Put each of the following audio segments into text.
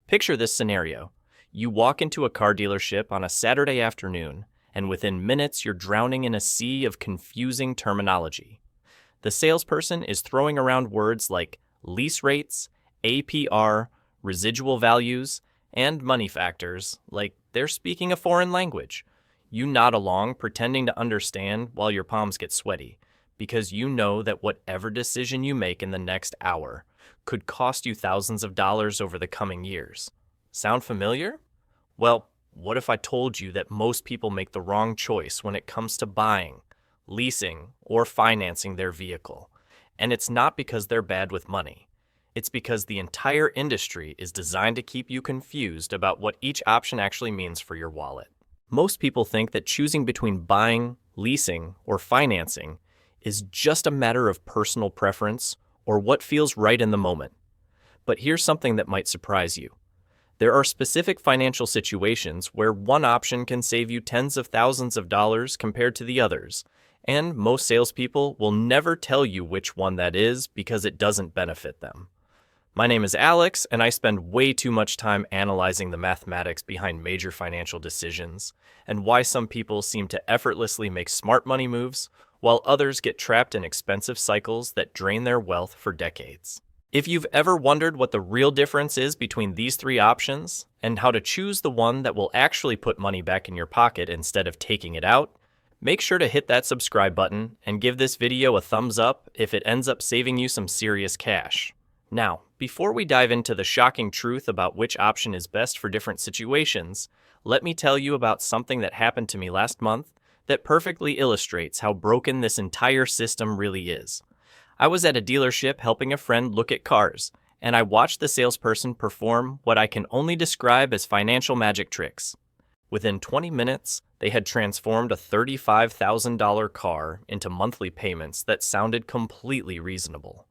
Picture this scenario. You walk into a car dealership on a Saturday afternoon, and within minutes you're drowning in a sea of confusing terminology. The salesperson is throwing around words like lease rates, APR, residual values, and money factors, like they're speaking a foreign language. You nod along, pretending to understand while your palms get sweaty, because you know that whatever decision you make in the next hour could cost you thousands of dollars over the coming years. Sound familiar? Well, what if I told you that most people make the wrong choice when it comes to buying, leasing, or financing their vehicle? And it's not because they're bad with money. It's because the entire industry is designed to keep you confused about what each option actually means for your wallet. Most people think that choosing between buying, leasing, or financing is just a matter of personal preference or what feels right in the moment. But here's something that might surprise you. There are specific financial situations where one option can save you tens of thousands of dollars compared to the others, and most salespeople will never tell you which one that is because it doesn't benefit them. My name is Alex, and I spend way too much time analyzing the mathematics behind major financial decisions and why some people seem to effortlessly make smart money moves while others get trapped in expensive cycles that drain their wealth for decades. If you've ever wondered what the real difference is between these three options and how to choose the one that will actually put money back in your pocket instead of taking it out, make sure to hit that subscribe button and give this video a thumbs up if it ends up saving you some serious cash. Now, before we dive into the shocking truth about which option is best for different situations, let me tell you about something that happened to me last month that perfectly illustrates how broken this entire system really is. I was at a dealership helping a friend look at cars, and I watched the salesperson perform what I can only describe as financial magic tricks. Within 20 minutes, they had transformed a $35,000 car into monthly payments that sounded completely reasonable.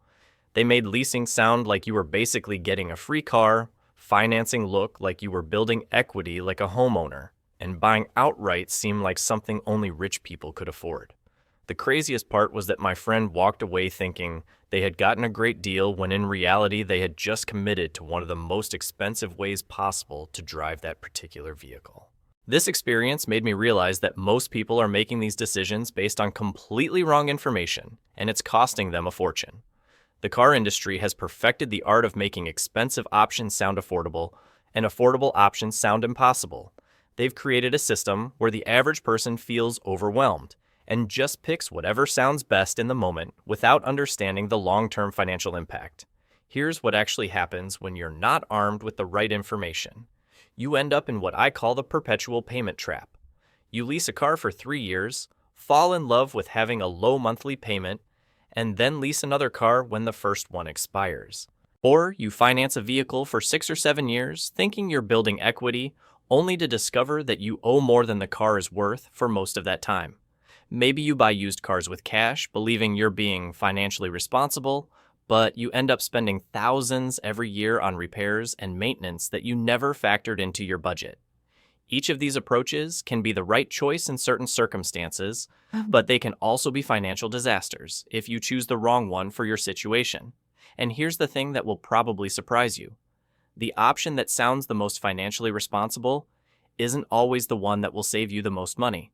They made leasing sound like you were basically getting a free car, financing look like you were building equity like a homeowner, and buying outright seemed like something only rich people could afford. The craziest part was that my friend walked away thinking they had gotten a great deal when in reality they had just committed to one of the most expensive ways possible to drive that particular vehicle. This experience made me realize that most people are making these decisions based on completely wrong information, and it's costing them a fortune. The car industry has perfected the art of making expensive options sound affordable and affordable options sound impossible. They've created a system where the average person feels overwhelmed and just picks whatever sounds best in the moment without understanding the long-term financial impact. Here's what actually happens when you're not armed with the right information. You end up in what I call the perpetual payment trap. You lease a car for 3 years, fall in love with having a low monthly payment, and then lease another car when the first one expires. Or you finance a vehicle for 6 or 7 years, thinking you're building equity, only to discover that you owe more than the car is worth for most of that time. Maybe you buy used cars with cash, believing you're being financially responsible, but you end up spending thousands every year on repairs and maintenance that you never factored into your budget. Each of these approaches can be the right choice in certain circumstances, but they can also be financial disasters if you choose the wrong one for your situation. And here's the thing that will probably surprise you. The option that sounds the most financially responsible isn't always the one that will save you the most money.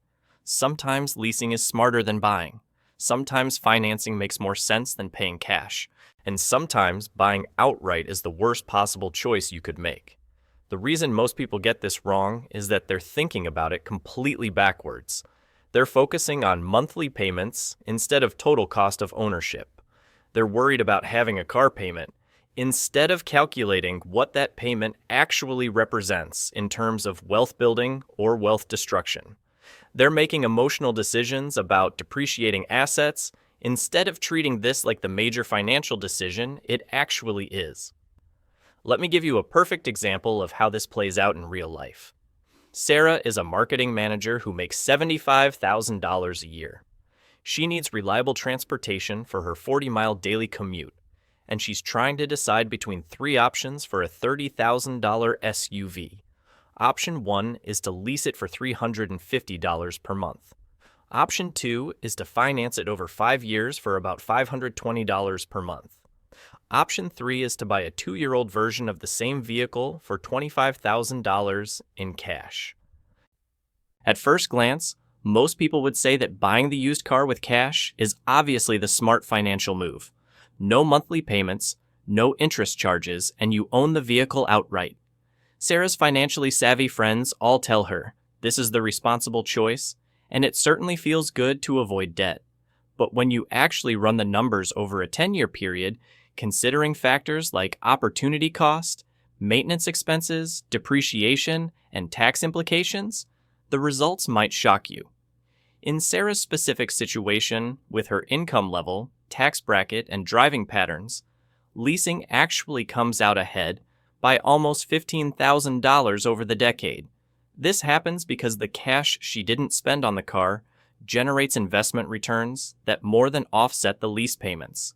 Sometimes leasing is smarter than buying. Sometimes financing makes more sense than paying cash. And sometimes buying outright is the worst possible choice you could make. The reason most people get this wrong is that they're thinking about it completely backwards. They're focusing on monthly payments instead of total cost of ownership. They're worried about having a car payment instead of calculating what that payment actually represents in terms of wealth building or wealth destruction. They're making emotional decisions about depreciating assets instead of treating this like the major financial decision it actually is. Let me give you a perfect example of how this plays out in real life. Sarah is a marketing manager who makes $75,000 a year. She needs reliable transportation for her 40-mile daily commute, and she's trying to decide between 3 options for a $30,000 SUV. Option 1 is to lease it for $350 per month. Option 2 is to finance it over 5 years for about $520 per month. Option 3 is to buy a 2-year-old version of the same vehicle for $25,000 in cash. At first glance, most people would say that buying the used car with cash is obviously the smart financial move. No monthly payments, no interest charges, and you own the vehicle outright. Sarah's financially savvy friends all tell her this is the responsible choice, and it certainly feels good to avoid debt. But when you actually run the numbers over a 10-year period, considering factors like opportunity cost, maintenance expenses, depreciation, and tax implications, the results might shock you. In Sarah's specific situation, with her income level, tax bracket, and driving patterns, leasing actually comes out ahead by almost $15,000 over the decade. This happens because the cash she didn't spend on the car generates investment returns that more than offset the lease payments.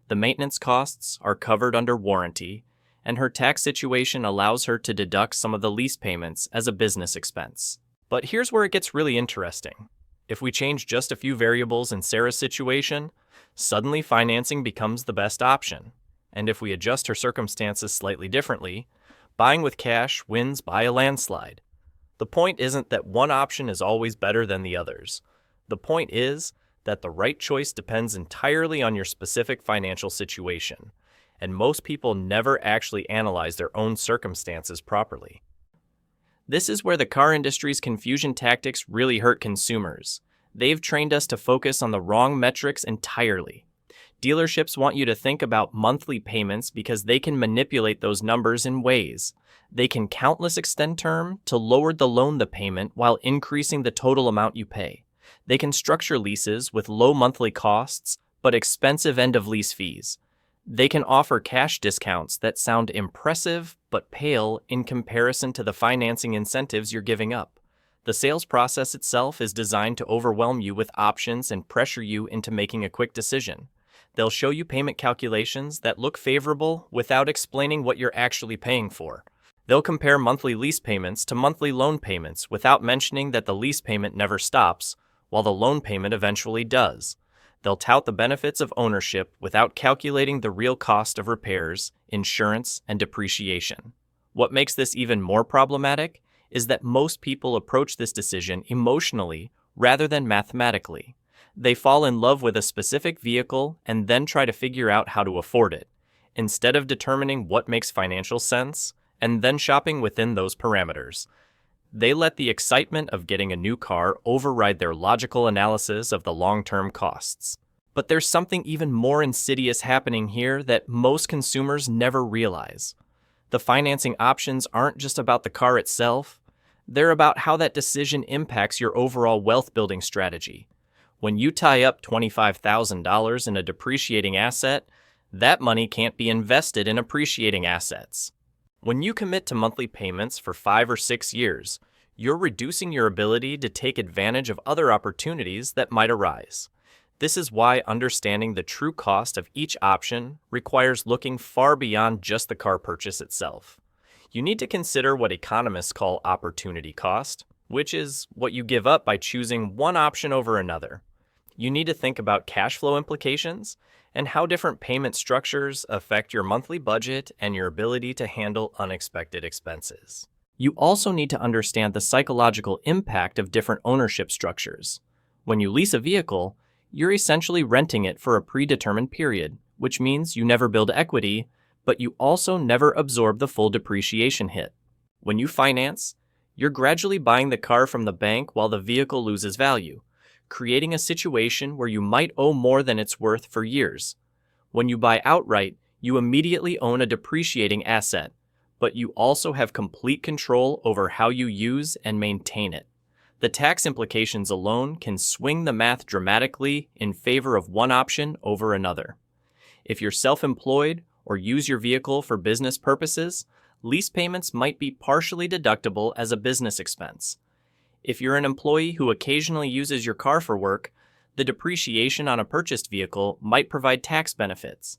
The maintenance costs are covered under warranty, and her tax situation allows her to deduct some of the lease payments as a business expense. But here's where it gets really interesting. If we change just a few variables in Sarah's situation, suddenly financing becomes the best option. And if we adjust her circumstances slightly differently, buying with cash wins by a landslide. The point isn't that one option is always better than the others. The point is that the right choice depends entirely on your specific financial situation, and most people never actually analyze their own circumstances properly. This is where the car industry's confusion tactics really hurt consumers. They've trained us to focus on the wrong metrics entirely. Dealerships want you to think about monthly payments because they can manipulate those numbers in ways. They can countless extend term to lower the payment while increasing the total amount you pay. They can structure leases with low monthly costs but expensive end-of-lease fees. They can offer cash discounts that sound impressive but pale in comparison to the financing incentives you're giving up. The sales process itself is designed to overwhelm you with options and pressure you into making a quick decision. They'll show you payment calculations that look favorable without explaining what you're actually paying for. They'll compare monthly lease payments to monthly loan payments without mentioning that the lease payment never stops, while the loan payment eventually does. They'll tout the benefits of ownership without calculating the real cost of repairs, insurance, and depreciation. What makes this even more problematic is that most people approach this decision emotionally rather than mathematically. They fall in love with a specific vehicle and then try to figure out how to afford it, instead of determining what makes financial sense and then shopping within those parameters. They let the excitement of getting a new car override their logical analysis of the long-term costs. But there's something even more insidious happening here that most consumers never realize. The financing options aren't just about the car itself. They're about how that decision impacts your overall wealth-building strategy. When you tie up $25,000 in a depreciating asset, that money can't be invested in appreciating assets. When you commit to monthly payments for 5 or 6 years, you're reducing your ability to take advantage of other opportunities that might arise. This is why understanding the true cost of each option requires looking far beyond just the car purchase itself. You need to consider what economists call opportunity cost, which is what you give up by choosing one option over another. You need to think about cash flow implications and how different payment structures affect your monthly budget and your ability to handle unexpected expenses. You also need to understand the psychological impact of different ownership structures. When you lease a vehicle, you're essentially renting it for a predetermined period, which means you never build equity, but you also never absorb the full depreciation hit. When you finance, you're gradually buying the car from the bank while the vehicle loses value, creating a situation where you might owe more than it's worth for years. When you buy outright, you immediately own a depreciating asset, but you also have complete control over how you use and maintain it. The tax implications alone can swing the math dramatically in favor of one option over another. If you're self-employed or use your vehicle for business purposes, lease payments might be partially deductible as a business expense. If you're an employee who occasionally uses your car for work, the depreciation on a purchased vehicle might provide tax benefits.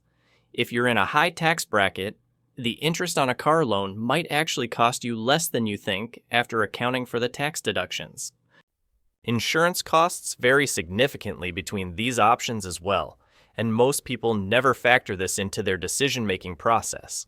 If you're in a high tax bracket, the interest on a car loan might actually cost you less than you think after accounting for the tax deductions. Insurance costs vary significantly between these options as well, and most people never factor this into their decision-making process.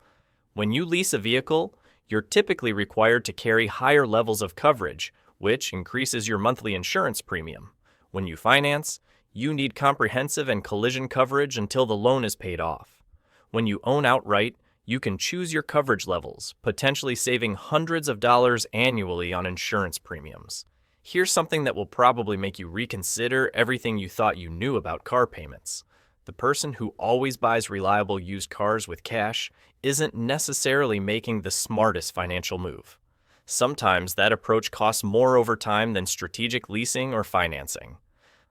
When you lease a vehicle, you're typically required to carry higher levels of coverage, which increases your monthly insurance premium. When you finance, you need comprehensive and collision coverage until the loan is paid off. When you own outright, you can choose your coverage levels, potentially saving hundreds of dollars annually on insurance premiums. Here's something that will probably make you reconsider everything you thought you knew about car payments. The person who always buys reliable used cars with cash isn't necessarily making the smartest financial move. Sometimes that approach costs more over time than strategic leasing or financing.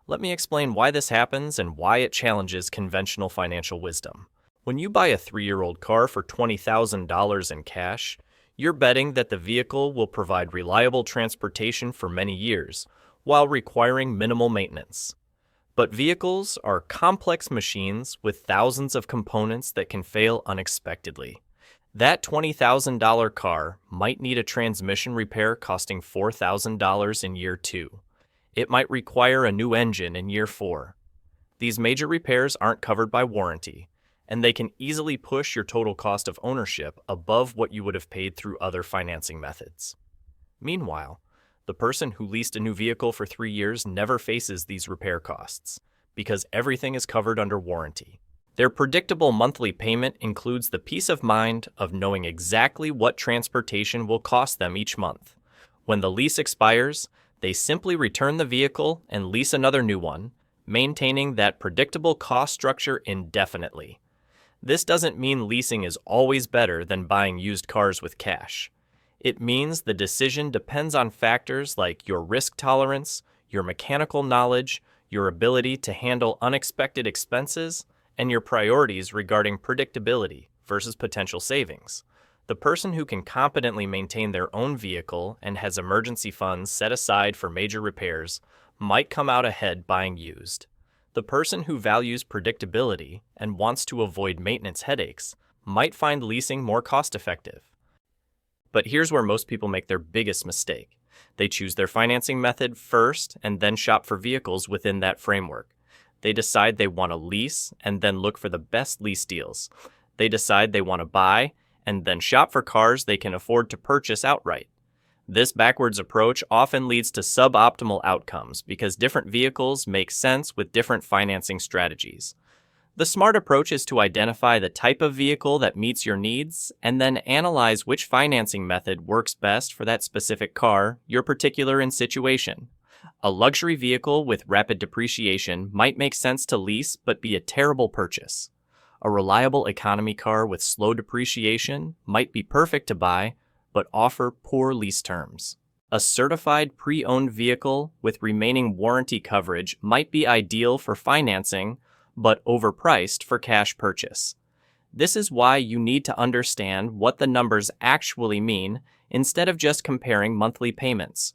Let me explain why this happens and why it challenges conventional financial wisdom. When you buy a 3-year-old car for $20,000 in cash, you're betting that the vehicle will provide reliable transportation for many years, while requiring minimal maintenance. But vehicles are complex machines with thousands of components that can fail unexpectedly. That $20,000 car might need a transmission repair costing $4,000 in year 2. It might require a new engine in year 4. These major repairs aren't covered by warranty, and they can easily push your total cost of ownership above what you would have paid through other financing methods. Meanwhile, the person who leased a new vehicle for 3 years never faces these repair costs, because everything is covered under warranty. Their predictable monthly payment includes the peace of mind of knowing exactly what transportation will cost them each month. When the lease expires, they simply return the vehicle and lease another new one, maintaining that predictable cost structure indefinitely. This doesn't mean leasing is always better than buying used cars with cash. It means the decision depends on factors like your risk tolerance, your mechanical knowledge, your ability to handle unexpected expenses, and your priorities regarding predictability versus potential savings. The person who can competently maintain their own vehicle and has emergency funds set aside for major repairs might come out ahead buying used. The person who values predictability and wants to avoid maintenance headaches might find leasing more cost-effective. But here's where most people make their biggest mistake. They choose their financing method first and then shop for vehicles within that framework. They decide they want to lease and then look for the best lease deals. They decide they want to buy and then shop for cars they can afford to purchase outright. This backwards approach often leads to suboptimal outcomes because different vehicles make sense with different financing strategies. The smart approach is to identify the type of vehicle that meets your needs and then analyze which financing method works best for that specific car, your particular situation. A luxury vehicle with rapid depreciation might make sense to lease but be a terrible purchase. A reliable economy car with slow depreciation might be perfect to buy but offer poor lease terms. A certified pre-owned vehicle with remaining warranty coverage might be ideal for financing but overpriced for cash purchase. This is why you need to understand what the numbers actually mean instead of just comparing monthly payments.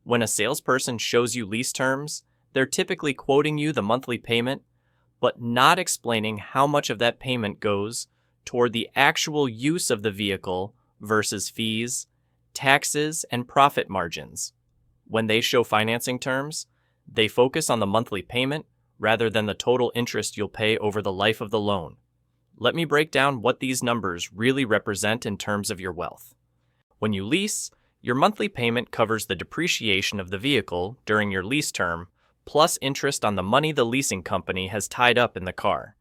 When a salesperson shows you lease terms, they're typically quoting you the monthly payment, but not explaining how much of that payment goes toward the actual use of the vehicle versus fees, taxes, and profit margins. When they show financing terms, they focus on the monthly payment rather than the total interest you'll pay over the life of the loan. Let me break down what these numbers really represent in terms of your wealth. When you lease, your monthly payment covers the depreciation of the vehicle during your lease term, plus interest on the money the leasing company has tied up in the car.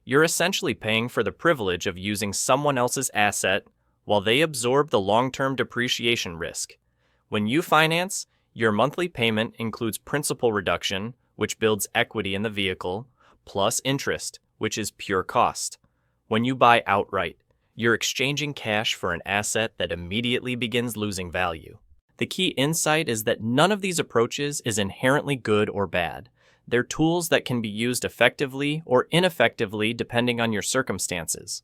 You're essentially paying for the privilege of using someone else's asset while they absorb the long-term depreciation risk. When you finance, your monthly payment includes principal reduction, which builds equity in the vehicle, plus interest, which is pure cost. When you buy outright, you're exchanging cash for an asset that immediately begins losing value. The key insight is that none of these approaches is inherently good or bad. They're tools that can be used effectively or ineffectively depending on your circumstances.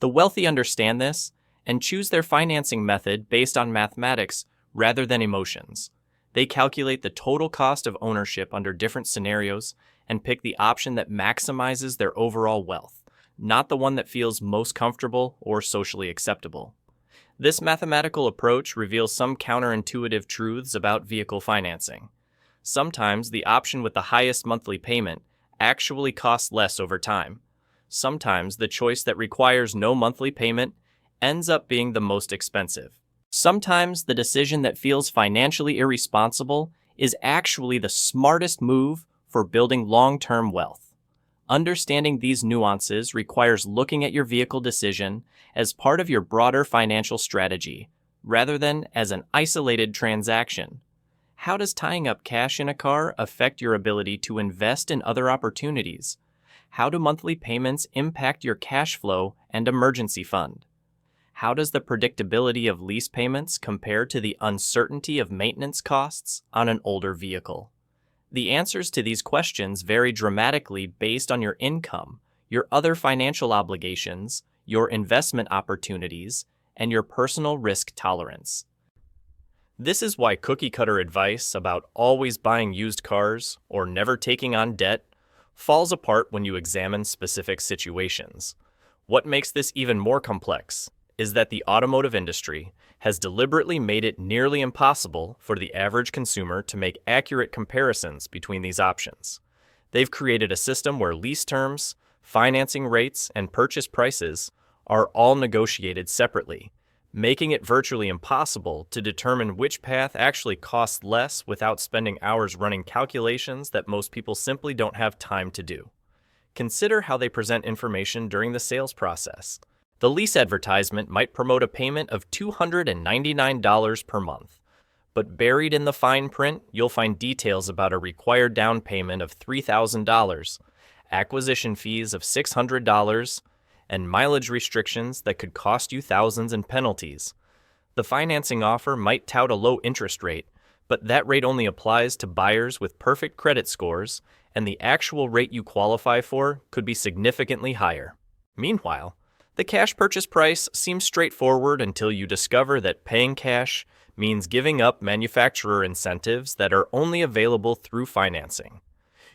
The wealthy understand this and choose their financing method based on mathematics rather than emotions. They calculate the total cost of ownership under different scenarios and pick the option that maximizes their overall wealth, not the one that feels most comfortable or socially acceptable. This mathematical approach reveals some counterintuitive truths about vehicle financing. Sometimes the option with the highest monthly payment actually costs less over time. Sometimes the choice that requires no monthly payment ends up being the most expensive. Sometimes the decision that feels financially irresponsible is actually the smartest move for building long-term wealth. Understanding these nuances requires looking at your vehicle decision as part of your broader financial strategy, rather than as an isolated transaction. How does tying up cash in a car affect your ability to invest in other opportunities? How do monthly payments impact your cash flow and emergency fund? How does the predictability of lease payments compare to the uncertainty of maintenance costs on an older vehicle? The answers to these questions vary dramatically based on your income, your other financial obligations, your investment opportunities, and your personal risk tolerance. This is why cookie-cutter advice about always buying used cars or never taking on debt falls apart when you examine specific situations. What makes this even more complex is that the automotive industry has deliberately made it nearly impossible for the average consumer to make accurate comparisons between these options. They've created a system where lease terms, financing rates, and purchase prices are all negotiated separately, making it virtually impossible to determine which path actually costs less without spending hours running calculations that most people simply don't have time to do. Consider how they present information during the sales process. The lease advertisement might promote a payment of $299 per month, but buried in the fine print, you'll find details about a required down payment of $3,000, acquisition fees of $600, and mileage restrictions that could cost you thousands in penalties. The financing offer might tout a low interest rate, but that rate only applies to buyers with perfect credit scores, and the actual rate you qualify for could be significantly higher. Meanwhile, the cash purchase price seems straightforward until you discover that paying cash means giving up manufacturer incentives that are only available through financing.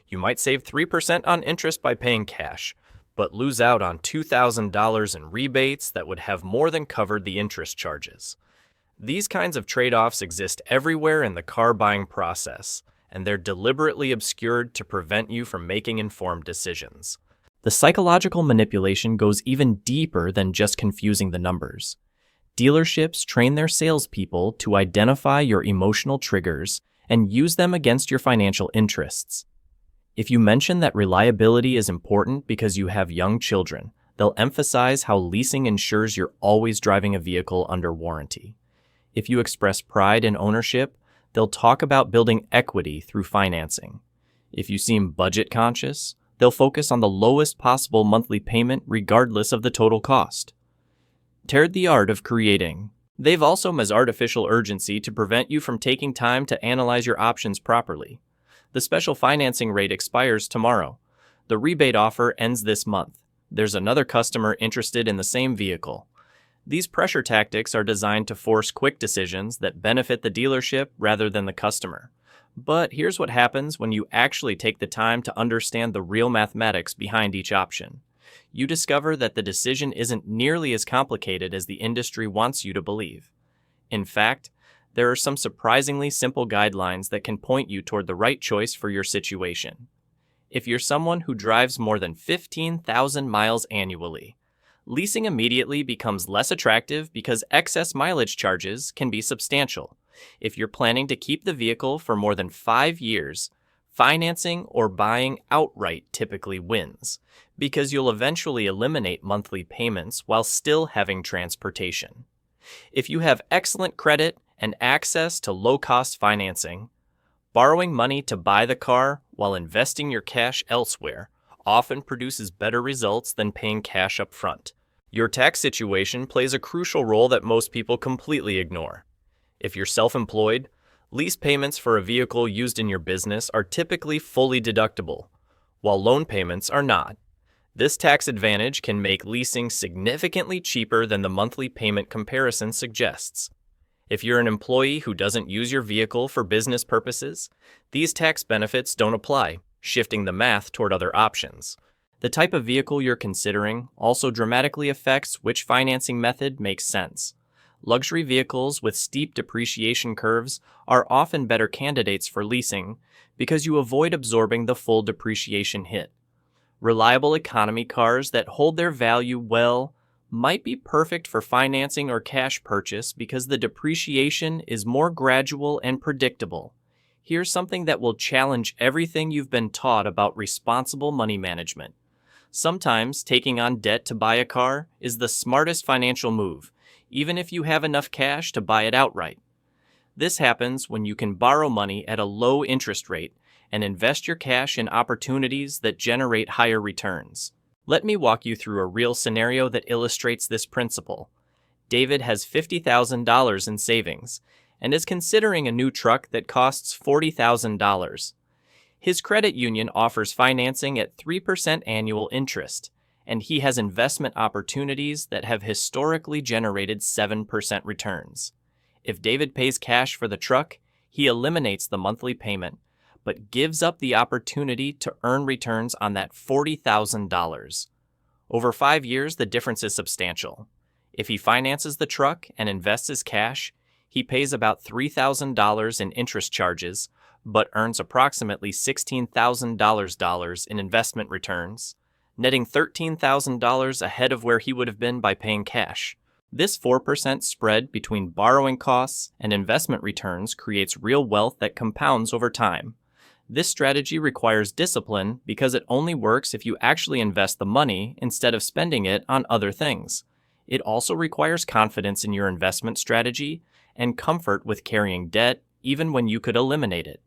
You might save 3% on interest by paying cash, but lose out on $2,000 in rebates that would have more than covered the interest charges. These kinds of trade-offs exist everywhere in the car buying process, and they're deliberately obscured to prevent you from making informed decisions. The psychological manipulation goes even deeper than just confusing the numbers. Dealerships train their salespeople to identify your emotional triggers and use them against your financial interests. If you mention that reliability is important because you have young children, they'll emphasize how leasing ensures you're always driving a vehicle under warranty. If you express pride in ownership, they'll talk about building equity through financing. If you seem budget conscious, they'll focus on the lowest possible monthly payment regardless of the total cost. Tear the art of creating. They've also as artificial urgency to prevent you from taking time to analyze your options properly. The special financing rate expires tomorrow. The rebate offer ends this month. There's another customer interested in the same vehicle. These pressure tactics are designed to force quick decisions that benefit the dealership rather than the customer. But here's what happens when you actually take the time to understand the real mathematics behind each option. You discover that the decision isn't nearly as complicated as the industry wants you to believe. In fact, there are some surprisingly simple guidelines that can point you toward the right choice for your situation. If you're someone who drives more than 15,000 miles annually, leasing immediately becomes less attractive because excess mileage charges can be substantial. If you're planning to keep the vehicle for more than 5 years, financing or buying outright typically wins, because you'll eventually eliminate monthly payments while still having transportation. If you have excellent credit and access to low-cost financing, borrowing money to buy the car while investing your cash elsewhere often produces better results than paying cash up front. Your tax situation plays a crucial role that most people completely ignore. If you're self-employed, lease payments for a vehicle used in your business are typically fully deductible, while loan payments are not. This tax advantage can make leasing significantly cheaper than the monthly payment comparison suggests. If you're an employee who doesn't use your vehicle for business purposes, these tax benefits don't apply, shifting the math toward other options. The type of vehicle you're considering also dramatically affects which financing method makes sense. Luxury vehicles with steep depreciation curves are often better candidates for leasing because you avoid absorbing the full depreciation hit. Reliable economy cars that hold their value well might be perfect for financing or cash purchase because the depreciation is more gradual and predictable. Here's something that will challenge everything you've been taught about responsible money management. Sometimes taking on debt to buy a car is the smartest financial move, even if you have enough cash to buy it outright. This happens when you can borrow money at a low interest rate and invest your cash in opportunities that generate higher returns. Let me walk you through a real scenario that illustrates this principle. David has $50,000 in savings and is considering a new truck that costs $40,000. His credit union offers financing at 3% annual interest, and he has investment opportunities that have historically generated 7% returns. If David pays cash for the truck, he eliminates the monthly payment, but gives up the opportunity to earn returns on that $40,000. Over 5 years, the difference is substantial. If he finances the truck and invests his cash, he pays about $3,000 in interest charges, but earns approximately $16,000 in investment returns, netting $13,000 ahead of where he would have been by paying cash. This 4% spread between borrowing costs and investment returns creates real wealth that compounds over time. This strategy requires discipline because it only works if you actually invest the money instead of spending it on other things. It also requires confidence in your investment strategy and comfort with carrying debt even when you could eliminate it.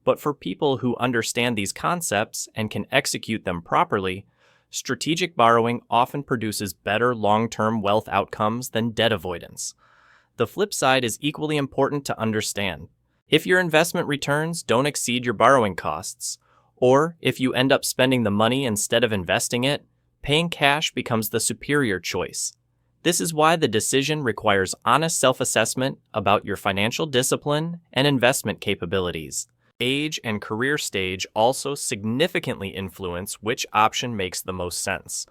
But for people who understand these concepts and can execute them properly, strategic borrowing often produces better long-term wealth outcomes than debt avoidance. The flip side is equally important to understand. If your investment returns don't exceed your borrowing costs, or if you end up spending the money instead of investing it, paying cash becomes the superior choice. This is why the decision requires honest self-assessment about your financial discipline and investment capabilities. Age and career stage also significantly influence which option makes the most sense.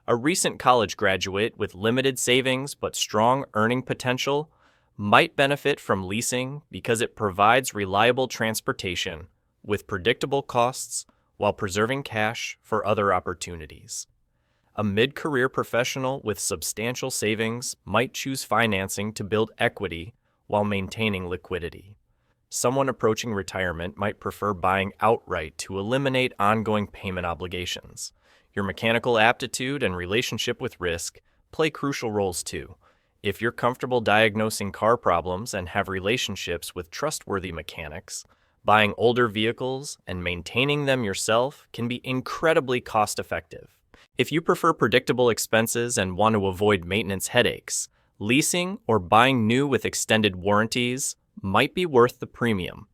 A recent college graduate with limited savings but strong earning potential might benefit from leasing because it provides reliable transportation with predictable costs while preserving cash for other opportunities. A mid-career professional with substantial savings might choose financing to build equity while maintaining liquidity. Someone approaching retirement might prefer buying outright to eliminate ongoing payment obligations. Your mechanical aptitude and relationship with risk play crucial roles too. If you're comfortable diagnosing car problems and have relationships with trustworthy mechanics, buying older vehicles and maintaining them yourself can be incredibly cost-effective. If you prefer predictable expenses and want to avoid maintenance headaches, leasing or buying new with extended warranties might be worth the premium.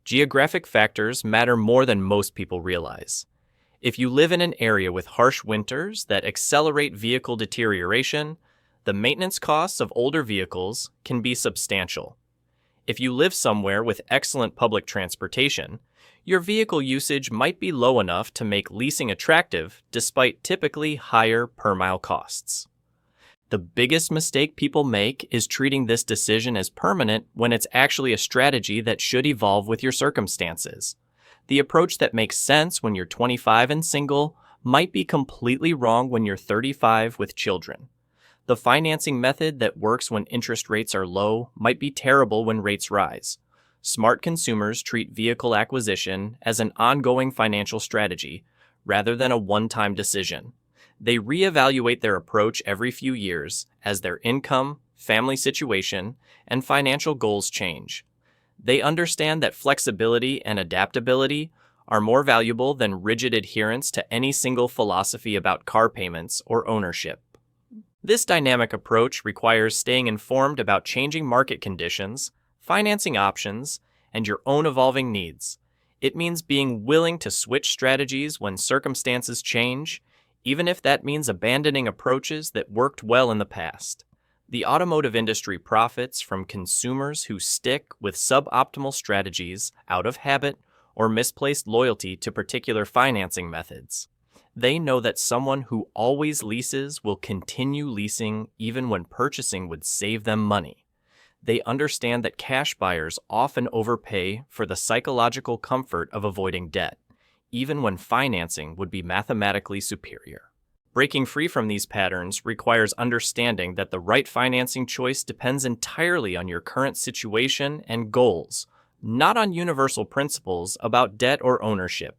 Geographic factors matter more than most people realize. If you live in an area with harsh winters that accelerate vehicle deterioration, the maintenance costs of older vehicles can be substantial. If you live somewhere with excellent public transportation, your vehicle usage might be low enough to make leasing attractive despite typically higher per-mile costs. The biggest mistake people make is treating this decision as permanent when it's actually a strategy that should evolve with your circumstances. The approach that makes sense when you're 25 and single might be completely wrong when you're 35 with children. The financing method that works when interest rates are low might be terrible when rates rise. Smart consumers treat vehicle acquisition as an ongoing financial strategy rather than a one-time decision. They reevaluate their approach every few years as their income, family situation, and financial goals change. They understand that flexibility and adaptability are more valuable than rigid adherence to any single philosophy about car payments or ownership. This dynamic approach requires staying informed about changing market conditions, financing options, and your own evolving needs. It means being willing to switch strategies when circumstances change, even if that means abandoning approaches that worked well in the past. The automotive industry profits from consumers who stick with suboptimal strategies out of habit or misplaced loyalty to particular financing methods. They know that someone who always leases will continue leasing even when purchasing would save them money. They understand that cash buyers often overpay for the psychological comfort of avoiding debt, even when financing would be mathematically superior. Breaking free from these patterns requires understanding that the right financing choice depends entirely on your current situation and goals, not on universal principles about debt or ownership.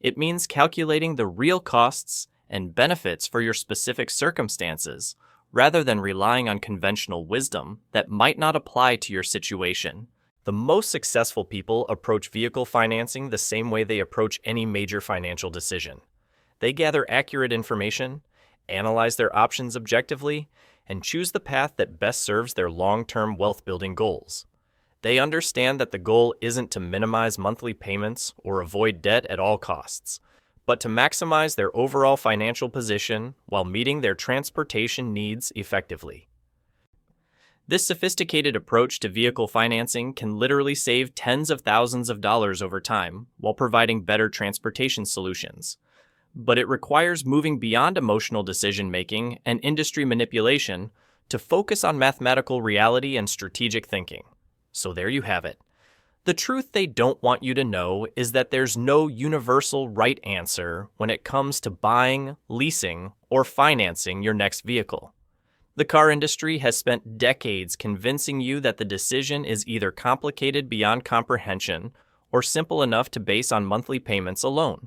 It means calculating the real costs and benefits for your specific circumstances, rather than relying on conventional wisdom that might not apply to your situation. The most successful people approach vehicle financing the same way they approach any major financial decision. They gather accurate information, analyze their options objectively, and choose the path that best serves their long-term wealth-building goals. They understand that the goal isn't to minimize monthly payments or avoid debt at all costs, but to maximize their overall financial position while meeting their transportation needs effectively. This sophisticated approach to vehicle financing can literally save tens of thousands of dollars over time while providing better transportation solutions. But it requires moving beyond emotional decision-making and industry manipulation to focus on mathematical reality and strategic thinking. So there you have it. The truth they don't want you to know is that there's no universal right answer when it comes to buying, leasing, or financing your next vehicle. The car industry has spent decades convincing you that the decision is either complicated beyond comprehension or simple enough to base on monthly payments alone.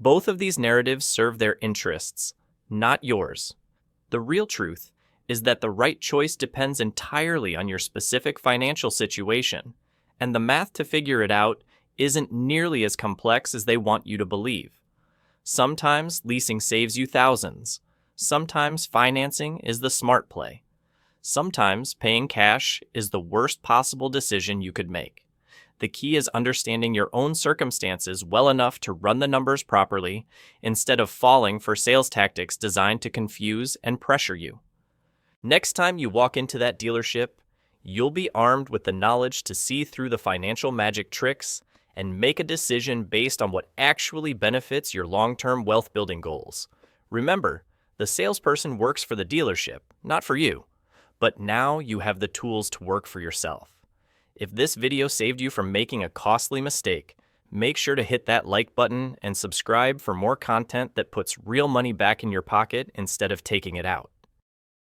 Both of these narratives serve their interests, not yours. The real truth is that the right choice depends entirely on your specific financial situation, and the math to figure it out isn't nearly as complex as they want you to believe. Sometimes leasing saves you thousands. Sometimes financing is the smart play. Sometimes paying cash is the worst possible decision you could make. The key is understanding your own circumstances well enough to run the numbers properly instead of falling for sales tactics designed to confuse and pressure you. Next time you walk into that dealership, you'll be armed with the knowledge to see through the financial magic tricks and make a decision based on what actually benefits your long-term wealth-building goals. Remember, the salesperson works for the dealership, not for you. But now you have the tools to work for yourself. If this video saved you from making a costly mistake, make sure to hit that like button and subscribe for more content that puts real money back in your pocket instead of taking it out.